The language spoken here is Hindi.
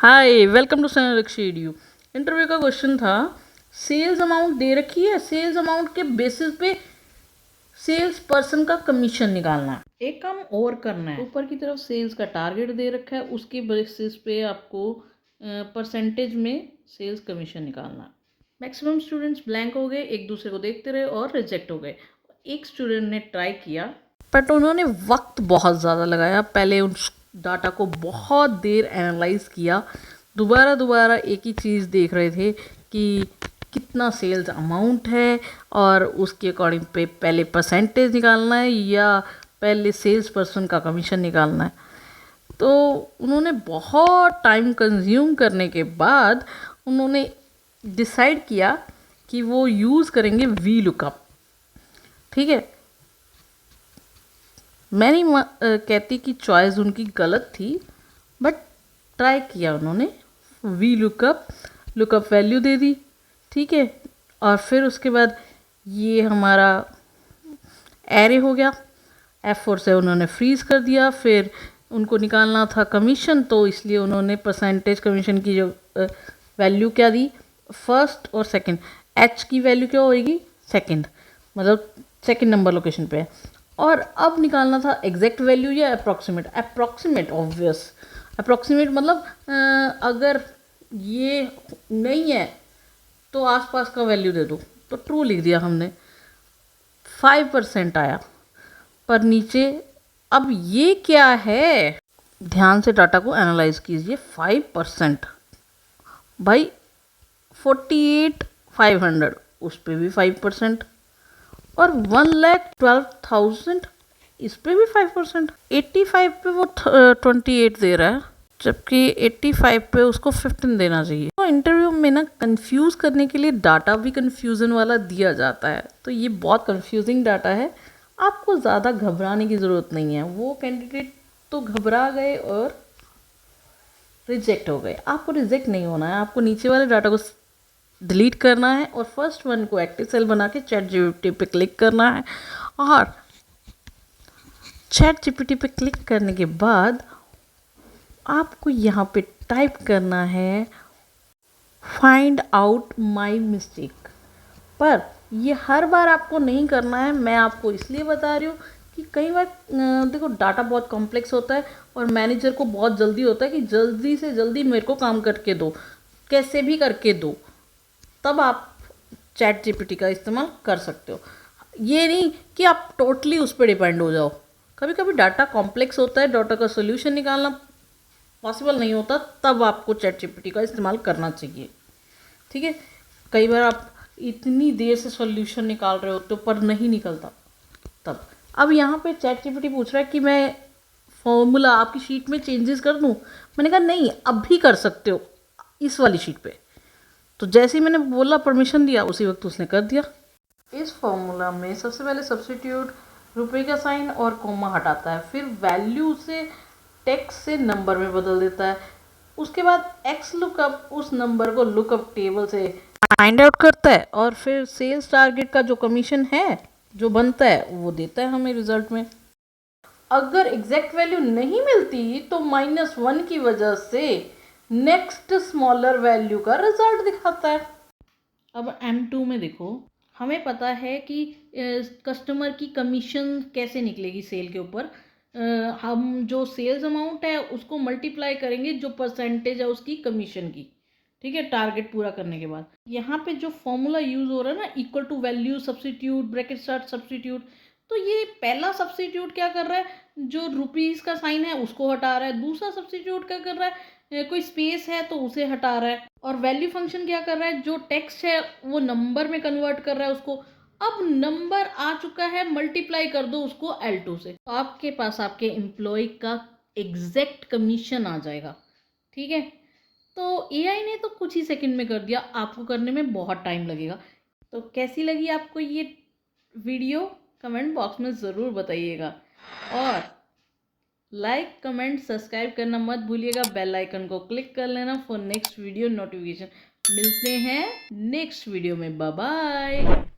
हाय, वेलकम टू सनरक्षीडियो। इंटरव्यू का क्वेश्चन था, सेल्स अमाउंट दे रखी है, सेल्स अमाउंट के बेसिस पे सेल्स पर्सन का कमीशन निकालना है। एक काम और करना है, ऊपर की तरफ सेल्स का टारगेट दे रखा है, उसके बेसिस पे आपको परसेंटेज में सेल्स कमीशन निकालना है। मैक्सिमम स्टूडेंट्स ब्लैंक हो गए, एक दूसरे को देखते रहे और रिजेक्ट हो गए। एक स्टूडेंट ने ट्राई किया बट उन्होंने वक्त बहुत ज़्यादा लगाया, पहले उस डाटा को बहुत देर एनालाइज किया, दोबारा एक ही चीज़ देख रहे थे कि कितना सेल्स अमाउंट है और उसके अकॉर्डिंग पे पहले परसेंटेज निकालना है या पहले सेल्स पर्सन का कमीशन निकालना है। तो उन्होंने बहुत टाइम कंज्यूम करने के बाद उन्होंने डिसाइड किया कि वो यूज़ करेंगे वी लुकअप। ठीक है, मैं नहीं कहती कि चॉइस उनकी गलत थी, बट ट्राई किया उन्होंने। वी लुकअप वैल्यू दे दी, ठीक है, और फिर उसके बाद ये हमारा एरे हो गया, F4 से उन्होंने फ्रीज़ कर दिया। फिर उनको निकालना था कमीशन, तो इसलिए उन्होंने परसेंटेज कमीशन की जो वैल्यू क्या दी, फर्स्ट और सेकंड। H की वैल्यू क्या होएगी, सेकंड, मतलब सेकंड नंबर लोकेशन पे है। और अब निकालना था एग्जैक्ट वैल्यू या अप्रॉक्सीमेट ऑब्वियस। अप्रॉक्सीमेट मतलब अगर ये नहीं है तो आसपास का वैल्यू दे दो, तो ट्रू लिख दिया हमने। 5% आया, पर नीचे अब ये क्या है, ध्यान से डाटा को एनालाइज कीजिए। 5% भाई, 48,500 उस पर भी 5%, और 1,12,000 इस पे भी 5%। 85 पे वो 28 दे रहा है, जबकि 85 पे उसको 15 देना चाहिए। तो इंटरव्यू में ना कंफ्यूज करने के लिए डाटा भी कंफ्यूजन वाला दिया जाता है, तो ये बहुत कंफ्यूजिंग डाटा है। आपको ज़्यादा घबराने की ज़रूरत नहीं है। वो कैंडिडेट तो घबरा गए और रिजेक्ट हो गए, आपको रिजेक्ट नहीं होना है। आपको नीचे वाले डाटा को डिलीट करना है और फर्स्ट वन को एक्टिव सेल बना के चैट जीपीटी पे क्लिक करना है। और चैट जीपीटी पे क्लिक करने के बाद आपको यहाँ पे टाइप करना है फाइंड आउट माय मिस्टेक। पर ये हर बार आपको नहीं करना है, मैं आपको इसलिए बता रही हूँ कि कई बार देखो डाटा बहुत कॉम्प्लेक्स होता है और मैनेजर को बहुत जल्दी होता है कि जल्दी से जल्दी मेरे को काम करके दो, कैसे भी करके दो, तब आप चैट जीपीटी का इस्तेमाल कर सकते हो। ये नहीं कि आप टोटली उस पर डिपेंड हो जाओ। कभी कभी डाटा कॉम्प्लेक्स होता है, डाटा का सोल्यूशन निकालना पॉसिबल नहीं होता, तब आपको चैट जीपीटी का इस्तेमाल करना चाहिए। ठीक है, कई बार आप इतनी देर से सॉल्यूशन निकाल रहे होते हो पर नहीं निकलता, तब। अब यहाँ पे चैट जीपीटी पूछ रहा है कि मैं फॉर्मूला आपकी शीट में चेंजेस कर दूँ। मैंने कहा नहीं, अब भी कर सकते हो इस वाली शीट पे। तो जैसे ही मैंने बोला, परमिशन दिया, उसी वक्त उसने कर दिया। इस फॉर्मूला में सबसे पहले सब्स्टिट्यूट रुपए का साइन और कॉमा हटाता है, फिर वैल्यू से टेक्स्ट से नंबर में बदल देता है। उसके बाद एक्स लुकअप उस नंबर को लुकअप टेबल से फाइंड आउट करता है और फिर सेल्स टारगेट का जो कमीशन है जो बनता है वो देता है हमें रिजल्ट में। अगर एग्जैक्ट वैल्यू नहीं मिलती तो -1 की वजह से नेक्स्ट स्मॉलर वैल्यू का रिजल्ट दिखाता है। अब M2 में देखो, हमें पता है कि कस्टमर की कमीशन कैसे निकलेगी सेल के ऊपर। हम जो सेल्स अमाउंट है उसको मल्टीप्लाई करेंगे जो परसेंटेज है उसकी कमीशन की। ठीक है, टारगेट पूरा करने के बाद यहाँ पे जो फॉर्मूला यूज़ हो रहा है ना, equal to value substitute bracket start substitute, तो ये पहला सब्स्टिट्यूट क्या कर रहा है, जो रुपीज़ का साइन है उसको हटा रहा है। दूसरा सब्स्टिट्यूट क्या कर रहा है, कोई स्पेस है तो उसे हटा रहा है। और वैल्यू फंक्शन क्या कर रहा है, जो टेक्स्ट है वो नंबर में कन्वर्ट कर रहा है उसको। अब नंबर आ चुका है, मल्टीप्लाई कर दो उसको L2 से, तो आपके पास आपके एम्प्लॉय का एग्जैक्ट कमीशन आ जाएगा। ठीक है, तो एआई ने तो कुछ ही सेकंड में कर दिया, आपको करने में बहुत टाइम लगेगा। तो कैसी लगी आपको ये वीडियो, कमेंट बॉक्स में ज़रूर बताइएगा। और लाइक कमेंट सब्सक्राइब करना मत भूलिएगा, बेल आइकन को क्लिक कर लेना फॉर नेक्स्ट वीडियो नोटिफिकेशन। मिलते हैं नेक्स्ट वीडियो में, बाय बाय।